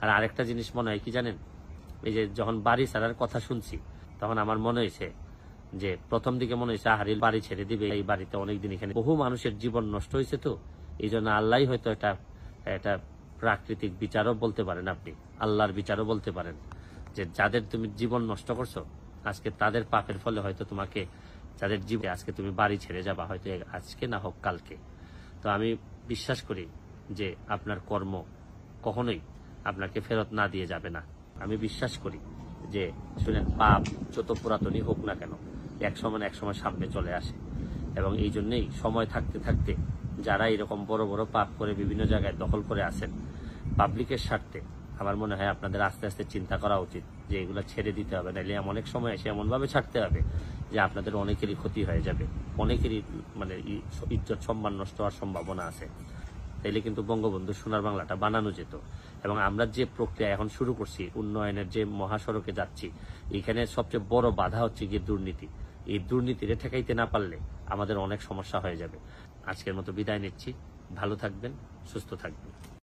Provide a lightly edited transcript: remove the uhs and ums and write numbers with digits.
আর আরেকটা জিনিস মনে হয় কি জানেন, এই যে যখন বাড়ি ছাড়ার কথা শুনছি তখন আমার মনে হয়েছে যে প্রথম দিকে মনে হয়েছে আহারিল বাড়ি ছেড়ে দিবে, এই বাড়িতে অনেকদিন এখানে বহু মানুষের জীবন নষ্ট হয়েছে, তো এই জন্য আল্লাহ হয়তো এটা প্রাকৃতিক বিচারও বলতে পারেন, আপনি আল্লাহর বিচারও বলতে পারেন, যে যাদের তুমি জীবন নষ্ট করছো আজকে তাদের পাপের ফলে হয়তো তোমাকে, যাদের জীবনে আজকে তুমি বাড়ি ছেড়ে যাবা, হয়তো আজকে না হোক কালকে। তো আমি বিশ্বাস করি যে আপনার কর্ম কখনোই আপনাকে ফেরত না দিয়ে যাবে না। আমি বিশ্বাস করি যে শুনেন, পাপ যত পুরাতনই হোক না কেন এক সময় সামনে চলে আসে, এবং এই জন্যই সময় থাকতে থাকতে যারা এরকম বড় বড় পাপ করে বিভিন্ন জায়গায় দখল করে আছেন পাবলিকের স্বার্থে, আমার মনে হয় আপনাদের আস্তে আস্তে চিন্তা করা উচিত যে এগুলো ছেড়ে দিতে হবে, নাহলে অনেক সময় এসে এমনভাবে ছাড়তে হবে যে আপনাদের অনেকেরই ক্ষতি হয়ে যাবে, অনেকেরই মানে ইজ্জত সম্মান নষ্ট হওয়ার সম্ভাবনা আছে। তাইলে কিন্তু বঙ্গবন্ধু সোনার বাংলাটা বানানো যেত। এবং আমরা যে প্রক্রিয়া এখন শুরু করছি, উন্নয়নের যে মহাসড়কে যাচ্ছি, এখানে সবচেয়ে বড় বাধা হচ্ছে গিয়ে দুর্নীতি। এই দুর্নীতিরে ঠেকাইতে না পারলে আমাদের অনেক সমস্যা হয়ে যাবে। আজকের মতো বিদায় নিচ্ছি, ভালো থাকবেন, সুস্থ থাকবেন।